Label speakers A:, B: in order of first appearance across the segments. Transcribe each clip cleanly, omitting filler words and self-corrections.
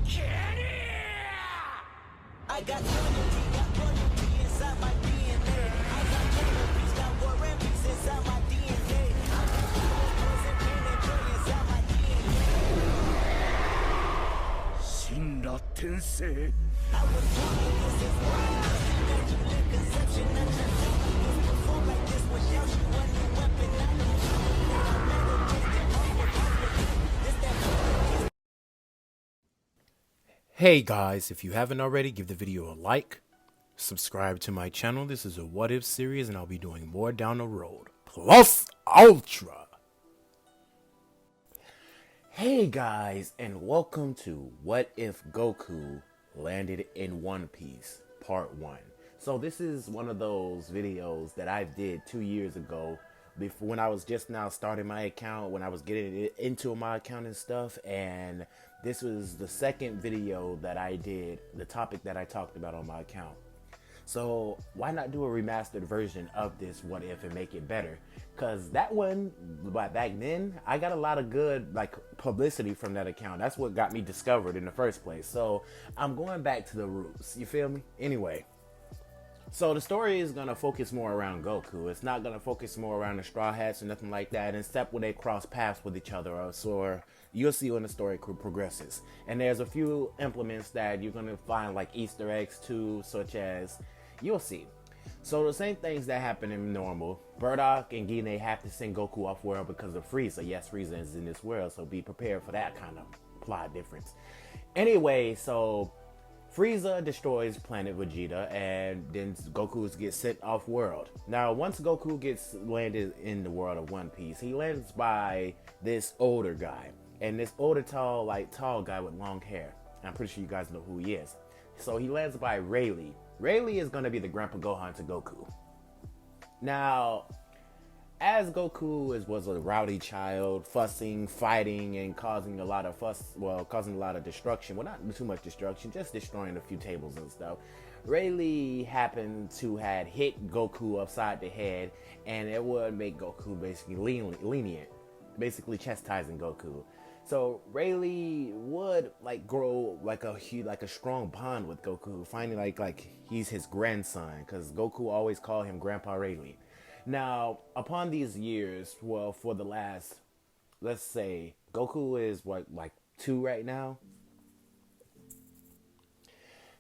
A: I got royalty inside my DNA. I got peace, got war and peace inside my DNA. I got poison, pain, and joy inside my DNA. 死んだ天性 I was born in this is wild. Immaculate conception, I just never perform like this without you. One new weapon, I know that I meditated on this that
B: Hey guys, if you haven't already, give the video a like, subscribe to my channel. This is a what if series and I'll be doing more down the road. Plus Ultra! Hey guys, and welcome to What If Goku Landed in One Piece Part 1. So this is one of those videos that I did 2 years ago before, when I was just now starting my account, when I was getting into my account and stuff, and this was the second video that I did, the topic that I talked about on my account. So why not do a remastered version of this what if and make it better? Because that one, back then, I got a lot of good publicity from that account. That's what got me discovered in the first place. So I'm going back to the roots, you feel me? Anyway, so the story is going to focus more around Goku. It's not going to focus more around the Straw Hats or nothing like that, except when they cross paths with each other, or you'll see when the story progresses. And there's a few implements that you're going to find like Easter eggs too, such as, you'll see. So the same things that happen in normal, Bardock and Gine have to send Goku off world because of Frieza. Yes, Frieza is in this world, so be prepared for that kind of plot difference. Anyway, so Frieza destroys planet Vegeta, and then Goku gets sent off world. Now, once Goku gets landed in the world of One Piece, he lands by this older guy, and this older tall guy with long hair. I'm pretty sure you guys know who he is. So he lands by Rayleigh. Rayleigh is going to be the Grandpa Gohan to Goku. Now, as Goku was a rowdy child, fussing, fighting, and causing a lot of causing a lot of destruction. Well, not too much destruction, just destroying a few tables and stuff. Rayleigh happened to had hit Goku upside the head, and it would make Goku basically lenient, basically chastising Goku. So Rayleigh would grow like a strong bond with Goku, finding like he's his grandson, because Goku always called him Grandpa Rayleigh. Now, upon these years, well, for the last, let's say, Goku is what, like 2 right now?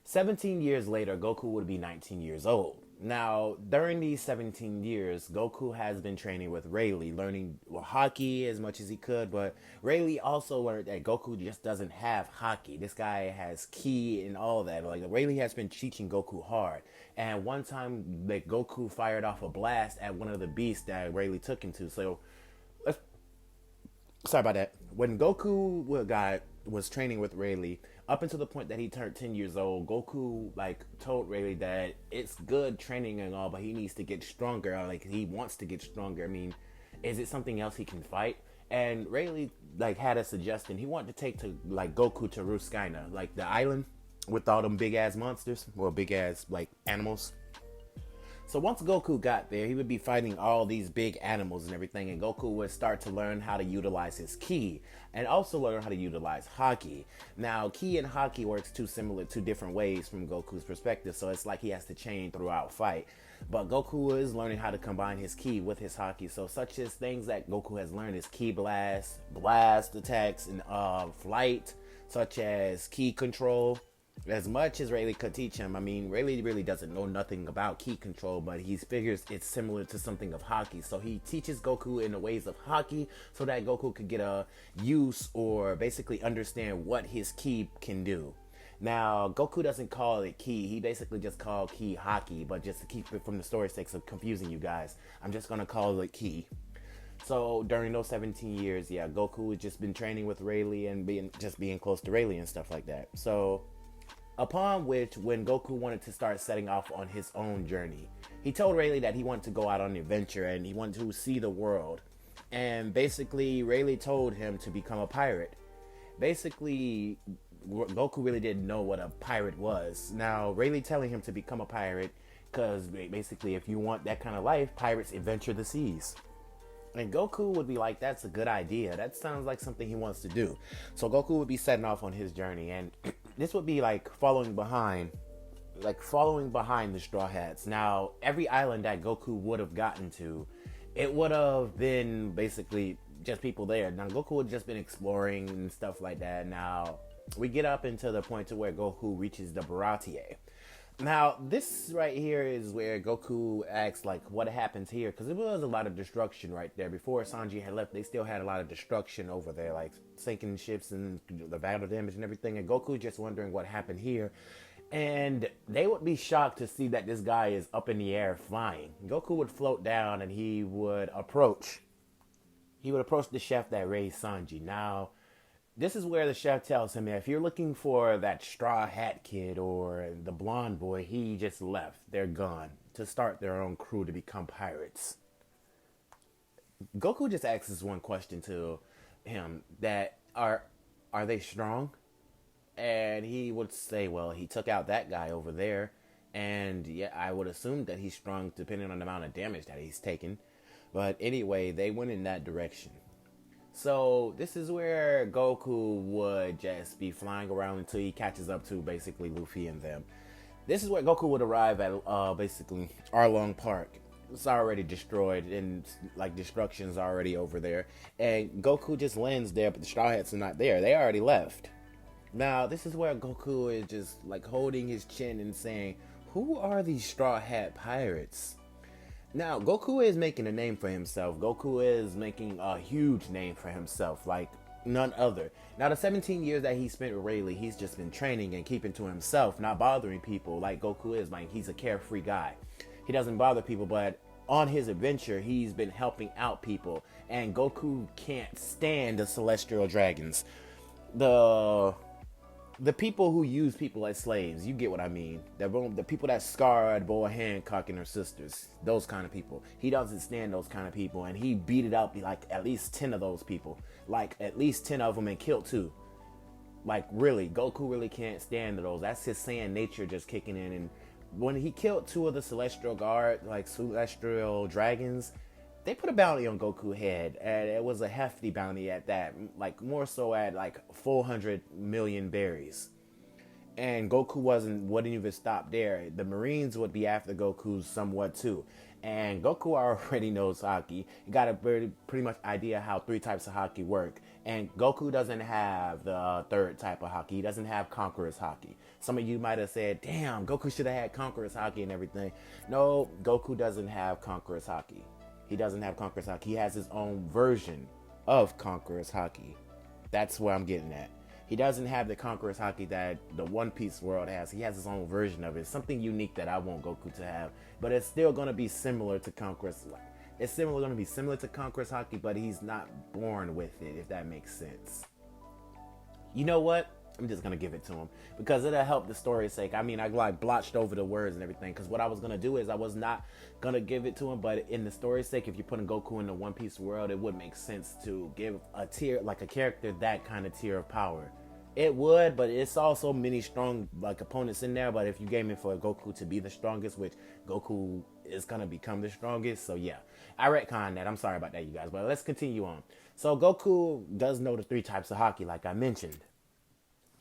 B: 17 years later, Goku would be 19 years old. Now, during these 17 years, Goku has been training with Rayleigh, learning Haki as much as he could, but Rayleigh also learned that Goku just doesn't have Haki. This guy has Ki and all that. Like, Rayleigh has been teaching Goku hard. And one time, Goku fired off a blast at one of the beasts that Rayleigh took him to. So, sorry about that. When Goku was training with Rayleigh, up until the point that he turned 10 years old, Goku told Rayleigh that it's good training and all, but he needs to get stronger. He wants to get stronger. I mean, is it something else he can fight? And Rayleigh had a suggestion. He wanted to take Goku to Ruskina, the island with all them big ass monsters, well, big ass animals. So once Goku got there, he would be fighting all these big animals and everything, and Goku would start to learn how to utilize his Ki, and also learn how to utilize Haki. Now, Ki and Haki works two different ways from Goku's perspective, so it's like he has to change throughout fight. But Goku is learning how to combine his Ki with his Haki, so such as things that Goku has learned is Ki blast attacks, and flight, such as Ki control. As much as Rayleigh could teach him, I mean, Rayleigh really doesn't know nothing about Ki control, but he figures it's similar to something of Haki. So he teaches Goku in the ways of Haki so that Goku could get a use or basically understand what his Ki can do. Now, Goku doesn't call it Ki. He basically just called Ki Haki, but just to keep it from the story's sake of confusing you guys, I'm just going to call it Ki. So during those 17 years, yeah, Goku has just been training with Rayleigh and being close to Rayleigh and stuff like that. So upon which, when Goku wanted to start setting off on his own journey, he told Rayleigh that he wanted to go out on an adventure and he wanted to see the world. And basically, Rayleigh told him to become a pirate. Basically, Goku really didn't know what a pirate was. Now, Rayleigh telling him to become a pirate, because basically, if you want that kind of life, pirates adventure the seas. And Goku would be like, that's a good idea. That sounds like something he wants to do. So Goku would be setting off on his journey, and this would be following behind the Straw Hats. Now, every island that Goku would have gotten to, it would have been basically just people there. Now, Goku would have just been exploring and stuff like that. Now, we get up into the point to where Goku reaches the Baratie. Now, this right here is where Goku asks, like, what happens here? Because there was a lot of destruction right there. Before Sanji had left, they still had a lot of destruction over there, like sinking ships and the battle damage and everything. And Goku just wondering what happened here. And they would be shocked to see that this guy is up in the air flying. Goku would float down and he would approach the chef that raised Sanji. Now, this is where the chef tells him that if you're looking for that Straw Hat Kid or the blonde boy, he just left. They're gone to start their own crew to become pirates. Goku just asks this one question to him, that are they strong? And he would say, well, he took out that guy over there. And yeah, I would assume that he's strong depending on the amount of damage that he's taken. But anyway, they went in that direction. So this is where Goku would just be flying around until he catches up to basically Luffy and them. This is where Goku would arrive at basically Arlong Park. It's already destroyed and like destruction's already over there. And Goku just lands there, but the Straw Hats are not there. They already left. Now, this is where Goku is just like holding his chin and saying, who are these Straw Hat pirates? Now, Goku is making a name for himself. Goku is making a huge name for himself, like none other. Now, the 17 years that he spent with Rayleigh, he's just been training and keeping to himself, not bothering people like Goku is. Like, he's a carefree guy. He doesn't bother people, but on his adventure, he's been helping out people. And Goku can't stand the Celestial Dragons. The people who use people as slaves, you get what I mean. The people that scarred Boa Hancock and her sisters, those kind of people. He doesn't stand those kind of people, and he beat up like at least 10 of those people. Like at least 10 of them and killed 2. Like really, Goku really can't stand those. That's his Saiyan nature just kicking in. And when he killed 2 of the Celestial Dragons, they put a bounty on Goku's head, and it was a hefty bounty at that, like more so at like 400 million berries. And Goku wouldn't even stop there. The Marines would be after Goku somewhat too. And Goku already knows Haki. He got a pretty much idea how 3 types of Haki work. And Goku doesn't have the 3rd type of Haki. He doesn't have Conqueror's Haki. Some of you might have said, damn, Goku should have had Conqueror's Haki and everything. No, Goku doesn't have Conqueror's Haki. He doesn't have Conqueror's Haki. He has his own version of Conqueror's Haki. That's where I'm getting at. He doesn't have the Conqueror's Haki that the One Piece world has. He has his own version of it. Something unique that I want Goku to have. But it's still going to be similar to Conqueror's. It's going to be similar to Conqueror's Haki, but he's not born with it, if that makes sense. You know what? I'm just going to give it to him because it'll help the story's sake. I mean, I like blotched over the words and everything because what I was going to do is I was not going to give it to him, but in the story's sake, if you're putting Goku in the One Piece world, it would make sense to give a tier, like a character, that kind of tier of power. It would, but it's also many strong like opponents in there, but if you game it for Goku to be the strongest, which Goku is going to become the strongest, so yeah. I retconned that. I'm sorry about that, you guys, but let's continue on. So Goku does know the 3 types of Haki, like I mentioned.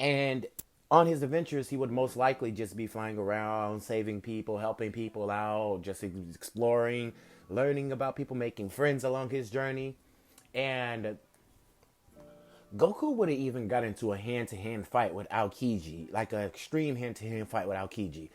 B: And on his adventures, he would most likely just be flying around, saving people, helping people out, just exploring, learning about people, making friends along his journey. And Goku would have even got into a hand-to-hand fight with Aokiji, like an extreme hand-to-hand fight with Aokiji.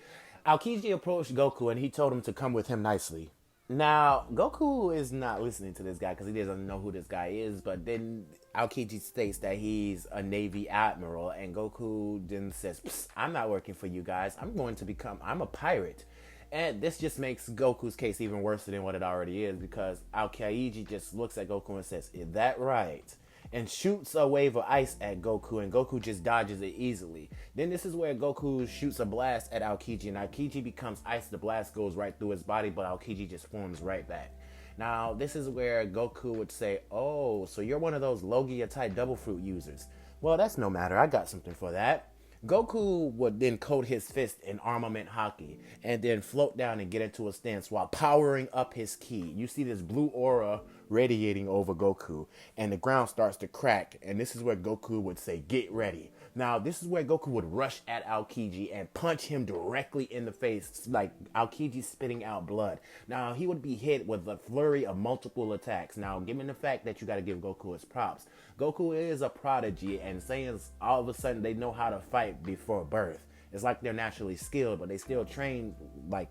B: Aokiji approached Goku and he told him to come with him nicely. Now, Goku is not listening to this guy because he doesn't know who this guy is, but then Aokiji states that he's a Navy admiral, and Goku then says, I'm not working for you guys. I'm a pirate. And this just makes Goku's case even worse than what it already is because Aokiji just looks at Goku and says, is that right? And shoots a wave of ice at Goku, and Goku just dodges it easily. Then this is where Goku shoots a blast at Aokiji, and Aokiji becomes ice. The blast goes right through his body, but Aokiji just forms right back. Now, this is where Goku would say, oh, so you're one of those Logia-type double fruit users. Well, that's no matter. I got something for that. Goku would then coat his fist in armament Haki and then float down and get into a stance while powering up his ki. You see this blue aura radiating over Goku, and the ground starts to crack, and this is where Goku would say, "Get ready." Now, this is where Goku would rush at Aokiji and punch him directly in the face, like Aokiji spitting out blood. Now, he would be hit with a flurry of multiple attacks. Now, given the fact that you got to give Goku his props, Goku is a prodigy, and Saiyans, all of a sudden, they know how to fight before birth. It's like they're naturally skilled, but they still train, but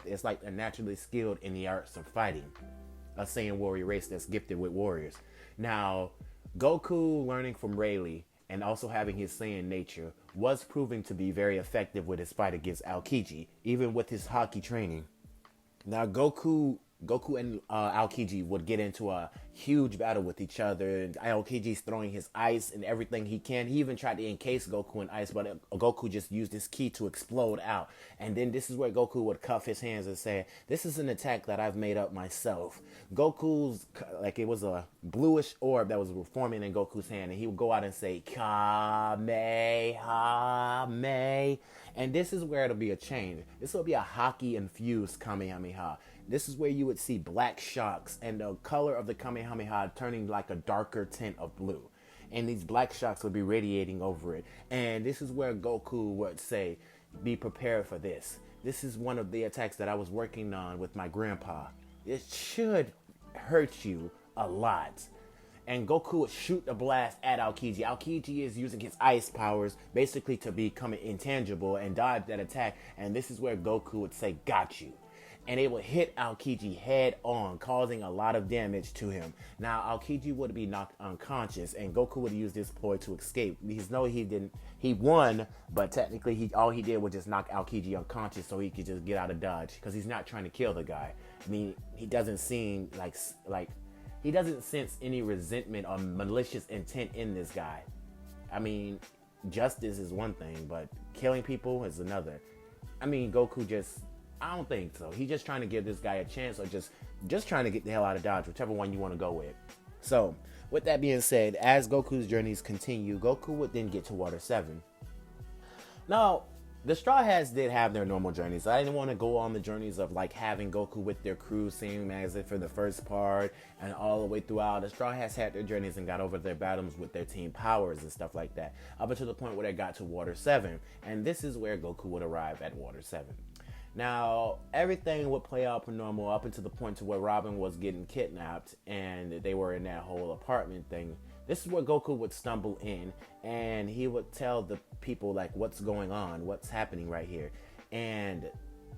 B: it's like they're naturally skilled in the arts of fighting. A Saiyan warrior race that's gifted with warriors. Now, Goku learning from Rayleigh and also having his Saiyan nature was proving to be very effective with his fight against Aokiji, even with his hockey training. Now, Goku and Aokiji would get into a huge battle with each other. And Aokiji's throwing his ice and everything he can. He even tried to encase Goku in ice, but Goku just used his ki to explode out. And then this is where Goku would cuff his hands and say, "This is an attack that I've made up myself." Goku's, it was a bluish orb that was forming in Goku's hand, and he would go out and say, "Kamehameha." And this is where it'll be a change. This will be a hockey-infused Kamehameha. This is where you would see black shocks and the color of the Kamehameha turning like a darker tint of blue. And these black shocks would be radiating over it. And this is where Goku would say, "Be prepared for this. This is one of the attacks that I was working on with my grandpa. It should hurt you a lot." And Goku would shoot the blast at Aokiji. Aokiji is using his ice powers basically to become intangible and dodge that attack. And this is where Goku would say, "Got you." And it would hit Aokiji head on, causing a lot of damage to him. Now, Aokiji would be knocked unconscious, and Goku would use this ploy to escape. He won, but technically all he did was just knock Aokiji unconscious so he could just get out of dodge, because he's not trying to kill the guy. I mean, he doesn't seem he doesn't sense any resentment or malicious intent in this guy. I mean, justice is one thing, but killing people is another. I mean, I don't think so. He's just trying to give this guy a chance, or just trying to get the hell out of Dodge, whichever one you want to go with. So, with that being said, as Goku's journeys continue, Goku would then get to Water 7. Now, the Straw Hats did have their normal journeys. I didn't want to go on the journeys of having Goku with their crew, same as it for the first part, and all the way throughout. The Straw Hats had their journeys and got over their battles with their team powers and stuff like that, up until the point where they got to Water 7. And this is where Goku would arrive at Water 7. Now, everything would play out per normal up until the point to where Robin was getting kidnapped and they were in that whole apartment thing. This is where Goku would stumble in, and he would tell the people what's going on, what's happening right here. And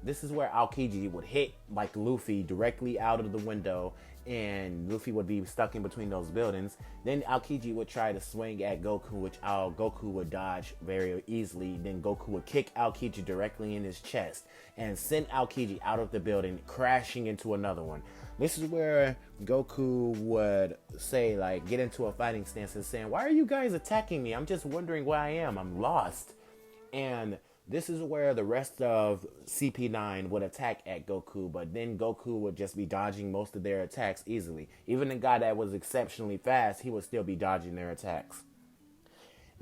B: this is where Aokiji would hit Luffy directly out of the window, and Luffy would be stuck in between those buildings. Then Aokiji would try to swing at Goku, which Goku would dodge very easily. Then Goku would kick Aokiji directly in his chest and send Aokiji out of the building, crashing into another one. This is where Goku would say, get into a fighting stance and saying, "Why are you guys attacking me? I'm just wondering where I am. I'm lost." And this is where the rest of CP9 would attack at Goku, but then Goku would just be dodging most of their attacks easily. Even the guy that was exceptionally fast, he would still be dodging their attacks.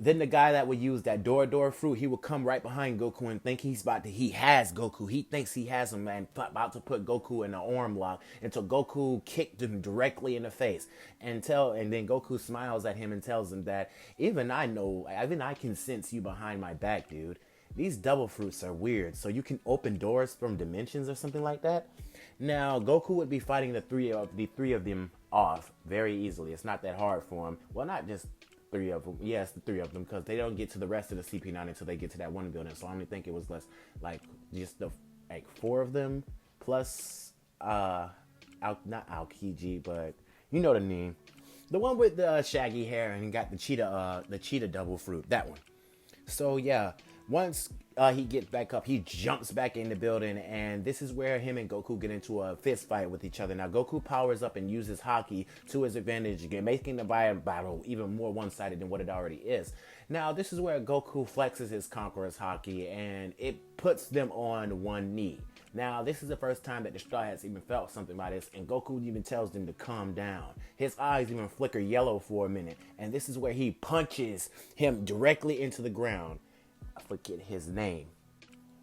B: Then the guy that would use that door fruit, he would come right behind Goku and think he has Goku. He thinks he has him and about to put Goku in an arm lock until Goku kicked him directly in the face. And then Goku smiles at him and tells him that even I can sense you behind my back, dude. These double fruits are weird, so you can open doors from dimensions or something like that. Now, Goku would be fighting the three of them off very easily. It's not that hard for him. Well, not just three of them. Yes, the three of them, because they don't get to the rest of the CP9 until they get to that one building. So I only think it was just the four of them plus not Aokiji, but you know the name, the one with the shaggy hair and got the cheetah double fruit, that one. So yeah, once he gets back up, he jumps back in the building, and this is where him and Goku get into a fist fight with each other. Now, Goku powers up and uses Haki to his advantage again, making the battle even more one-sided than what it already is. Now, this is where Goku flexes his Conqueror's Haki, and it puts them on one knee. Now, this is the first time that the Straw Hats even felt something like this, and Goku even tells them to calm down. His eyes even flicker yellow for a minute, and this is where he punches him directly into the ground. I forget his name.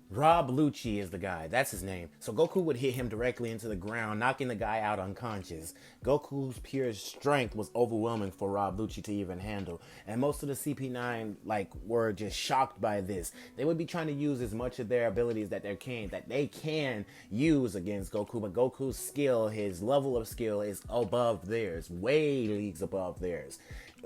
B: Rob Lucci is the guy. That's his name. So Goku would hit him directly into the ground, knocking the guy out unconscious. Goku's pure strength was overwhelming for Rob Lucci to even handle. And most of the CP9 were just shocked by this. They would be trying to use as much of their abilities that they can use against Goku, but Goku's skill, his level of skill is above theirs, way leagues above theirs.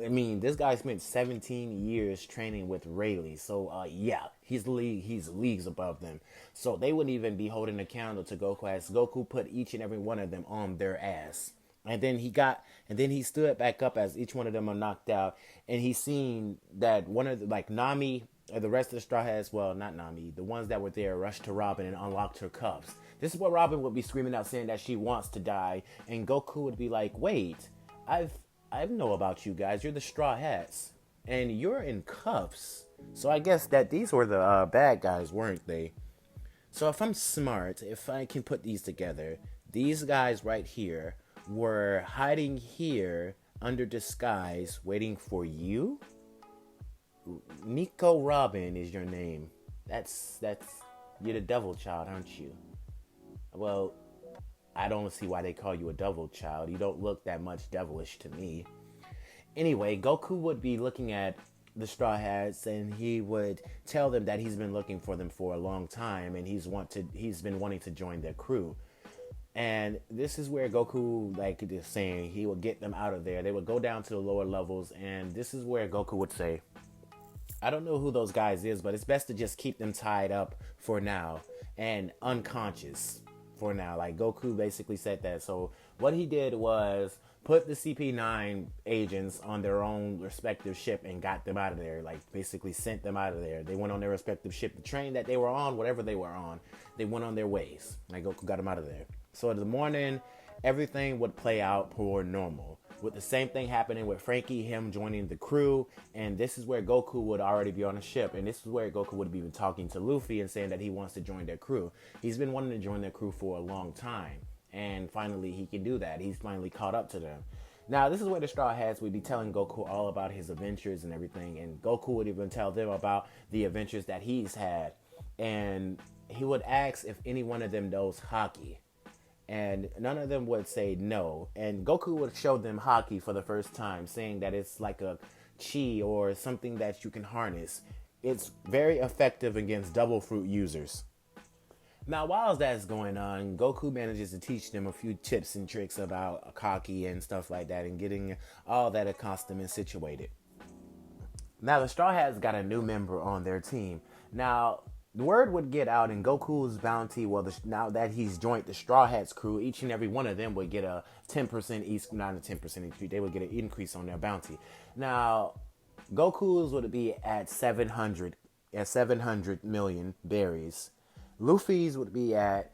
B: I mean, this guy spent 17 years training with Rayleigh, so yeah, he's leagues above them. So they wouldn't even be holding a candle to Goku, as Goku put each and every one of them on their ass. And then he stood back up as each one of them are knocked out, and he seen that one of the, Nami, or the rest of the Straw Hats, well, not Nami, the ones that were there rushed to Robin and unlocked her cuffs. This is what Robin would be screaming out, saying that she wants to die, and Goku would be like, wait, I know about you guys. You're the Straw Hats, and you're in cuffs. So I guess that these were the bad guys, weren't they? So if I'm smart, if I can put these together, these guys right here were hiding here under disguise, waiting for you. Nico Robin is your name. That's you're the devil child, aren't you? Well, I don't see why they call you a devil child. You don't look that much devilish to me. Anyway, Goku would be looking at the Straw Hats, and he would tell them that he's been looking for them for a long time, and he's been wanting to join their crew. And this is where Goku, is saying, he would get them out of there. They would go down to the lower levels, and this is where Goku would say, I don't know who those guys is, but it's best to just keep them tied up for now and unconscious for now. Goku basically said that. So what he did was put the CP9 agents on their own respective ship and got them out of there. Basically sent them out of there. They went on their respective ship. The train that they were on, whatever they were on, they went on their ways. Goku got them out of there. So in the morning, everything would play out per normal, with the same thing happening with Frankie, him joining the crew. And this is where Goku would already be on a ship. And this is where Goku would be talking to Luffy and saying that he wants to join their crew. He's been wanting to join their crew for a long time. And finally, he can do that. He's finally caught up to them. Now, this is where the Straw Hats would be telling Goku all about his adventures and everything. And Goku would even tell them about the adventures that he's had. And he would ask if any one of them knows Haki. And none of them would say no. And Goku would show them Haki for the first time, saying that it's like a chi or something that you can harness. It's very effective against double fruit users. Now, while that's going on, Goku manages to teach them a few tips and tricks about Haki and stuff like that, and getting all that accustomed and situated. Now, the Straw Hats got a new member on their team. Now, the word would get out, and Goku's bounty, now that he's joined the Straw Hats crew, each and every one of them would get a 10% each, not a 10% increase, they would get an increase on their bounty. Now, Goku's would be at 700 million berries. Luffy's would be at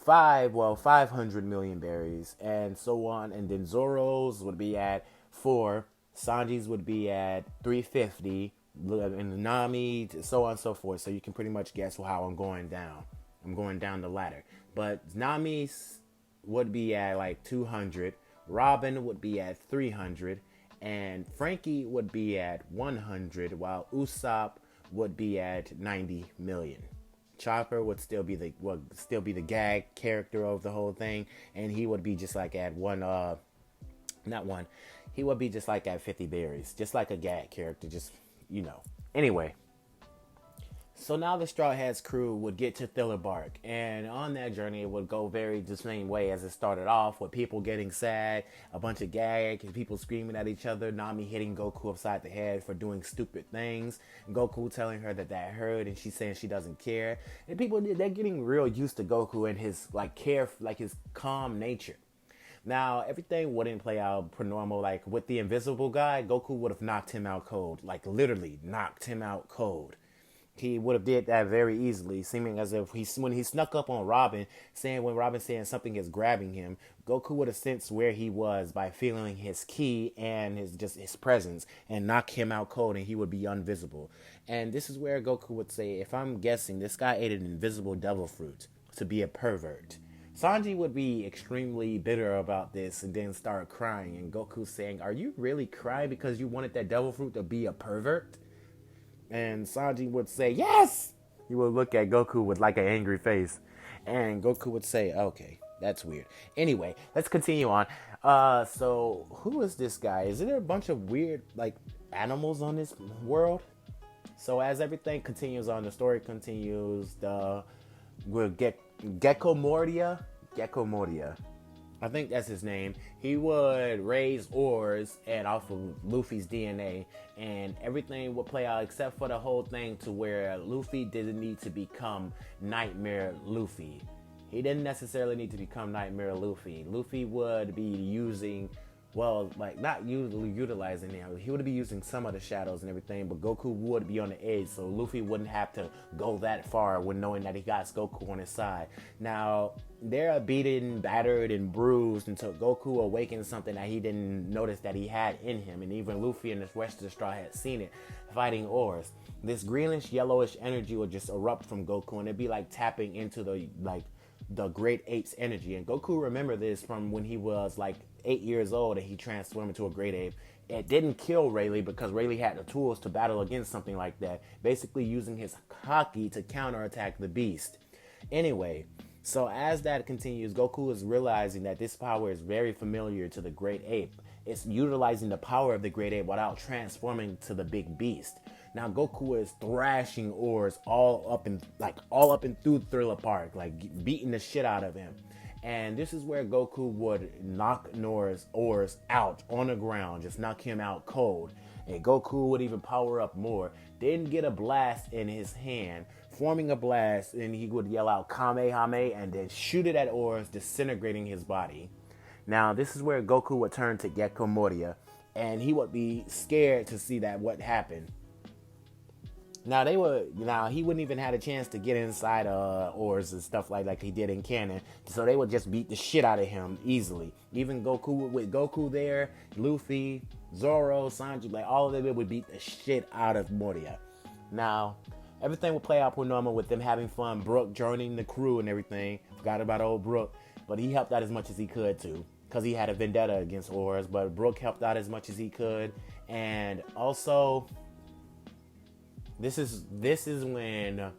B: 500 million berries, and so on. And then Zoro's would be at 4. Sanji's would be at 350. And Nami, so on and so forth. So you can pretty much guess how I'm going down. I'm going down the ladder. But Nami's would be at 200. Robin would be at 300. And Frankie would be at 100. While Usopp would be at 90 million. Chopper would still be the gag character of the whole thing. And he would be just at he would be just at 50 berries. Just like a gag character, Anyway, so now the Straw Hats crew would get to Thriller Bark, and on that journey it would go very the same way as it started off, with people getting sad, a bunch of gags, people screaming at each other, Nami hitting Goku upside the head for doing stupid things, Goku telling her that hurt, and she's saying she doesn't care, and they're getting real used to Goku and his his calm nature. Now, everything wouldn't play out per normal. With the invisible guy, Goku would have knocked him out cold. Literally knocked him out cold. He would have did that very easily, seeming as if when he snuck up on Robin, when Robin saying something is grabbing him, Goku would have sensed where he was by feeling his ki and his presence, and knock him out cold, and he would be invisible. And this is where Goku would say, if I'm guessing, this guy ate an invisible devil fruit to be a pervert. Sanji would be extremely bitter about this and then start crying. And Goku saying, are you really crying because you wanted that devil fruit to be a pervert? And Sanji would say, yes! He would look at Goku with like an angry face. And Goku would say, okay, that's weird. Anyway, let's continue on. So who is this guy? Is there a bunch of weird like animals on this world? So as everything continues on, the story continues. We'll get Gecko Mordia. I think that's his name. He would raise ores and off of Luffy's DNA, and everything would play out except for the whole thing to where Luffy didn't need to become Nightmare Luffy. He didn't necessarily need to become Nightmare Luffy. Luffy would be using, well, like not utilizing it. He would be using some of the shadows and everything, but Goku would be on the edge, so Luffy wouldn't have to go that far when knowing that he got Goku on his side. Now, they're beaten, battered, and bruised until Goku awakens something that he didn't notice that he had in him, and even Luffy and the rest of the Straw had seen it, fighting ores. This greenish, yellowish energy would just erupt from Goku, and it'd be like tapping into the great ape's energy. And Goku remembered this from when he was like 8 years old and he transformed into a great ape. It didn't kill Rayleigh because Rayleigh had the tools to battle against something like that, basically using his haki to counterattack the beast. Anyway, so as that continues, Goku is realizing that this power is very familiar to the great ape. It's utilizing the power of the great ape without transforming to the big beast. Now Goku is thrashing ores all up and through Thriller Park, like beating the shit out of him. And this is where Goku would knock ores out on the ground, just knock him out cold. And Goku would even power up more, then get a blast in his hand, forming a blast, and he would yell out Kamehame and then shoot it at ores, disintegrating his body. Now this is where Goku would turn to Gecko Mordia, and he would be scared to see that what happened. Now he wouldn't even had a chance to get inside ores and stuff like he did in canon. So they would just beat the shit out of him easily. Even Goku, with Goku there, Luffy, Zoro, Sanji, like all of them would beat the shit out of Mordia. Now, everything would play out per normal with them having fun. Brook joining the crew and everything. Forgot about old Brook, but he helped out as much as he could too, because he had a vendetta against ores. But Brook helped out as much as he could, and also. This is when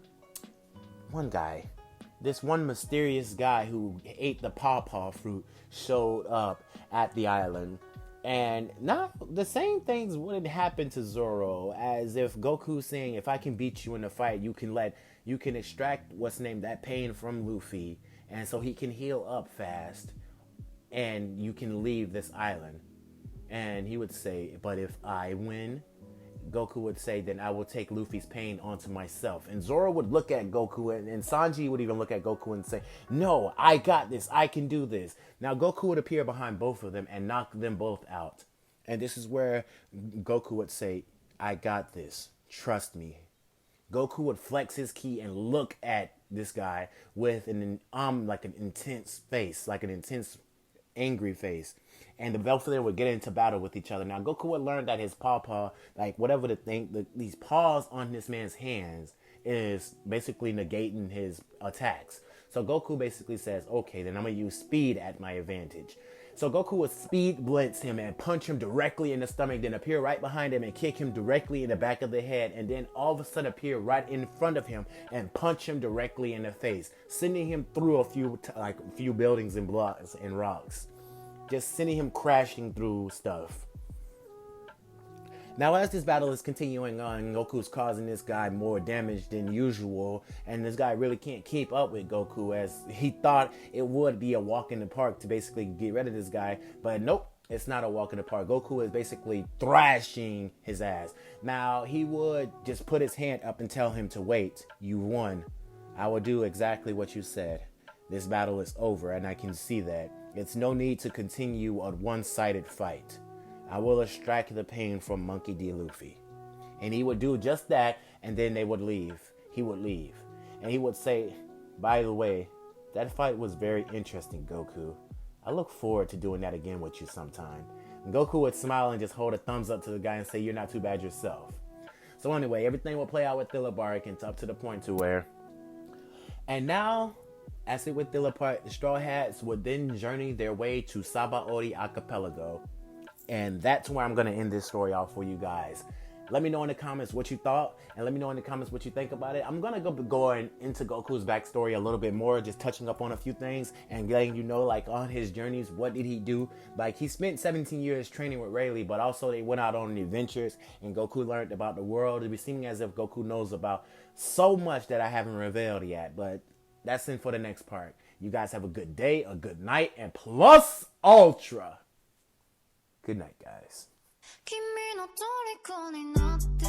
B: this one mysterious guy who ate the pawpaw fruit showed up at the island. And now the same things wouldn't happen to Zoro, as if Goku saying, if I can beat you in a fight, you can extract that pain from Luffy, and so he can heal up fast, and you can leave this island. And he would say, but if I win, Goku would say, then I will take Luffy's pain onto myself. And Zoro would look at Goku, and Sanji would even look at Goku and say, no, I got this. I can do this. Now Goku would appear behind both of them and knock them both out. And this is where Goku would say, I got this. Trust me. Goku would flex his ki and look at this guy with an intense face, like an intense angry face. And the both of them would get into battle with each other. Now Goku would learn that his pawpaw, like whatever these paws on this man's hands is basically negating his attacks. So Goku basically says, okay, then I'm going to use speed at my advantage. So Goku would speed blitz him and punch him directly in the stomach, then appear right behind him and kick him directly in the back of the head, and then all of a sudden appear right in front of him and punch him directly in the face, sending him through a few buildings and blocks and rocks. Just sending him crashing through stuff. Now, as this battle is continuing on, Goku's causing this guy more damage than usual, and this guy really can't keep up with Goku, as he thought it would be a walk in the park to basically get rid of this guy, but nope, it's not a walk in the park. Goku is basically thrashing his ass. Now, he would just put his hand up and tell him to wait. You won. I will do exactly what you said. This battle is over, and I can see that. It's no need to continue a one-sided fight. I will extract the pain from Monkey D. Luffy. And he would do just that, and then they would leave. He would leave. And he would say, by the way, that fight was very interesting, Goku. I look forward to doing that again with you sometime. And Goku would smile and just hold a thumbs up to the guy and say, you're not too bad yourself. So anyway, everything will play out with Thriller Bark, and up to the point to where... And now... As it with Thriller Park, the Straw Hats would then journey their way to Sabaody Archipelago. And that's where I'm going to end this story off for you guys. Let me know in the comments what you thought, and let me know in the comments what you think about it. I'm gonna go going into Goku's backstory a little bit more, just touching up on a few things and letting you know, like, on his journeys, what did he do. Like, he spent 17 years training with Rayleigh, but also they went out on adventures, and Goku learned about the world. It be seeming as if Goku knows about so much that I haven't revealed yet, but that's in for the next part. You guys have a good day, a good night, and plus ultra. Good night, guys.
C: 君の虜になって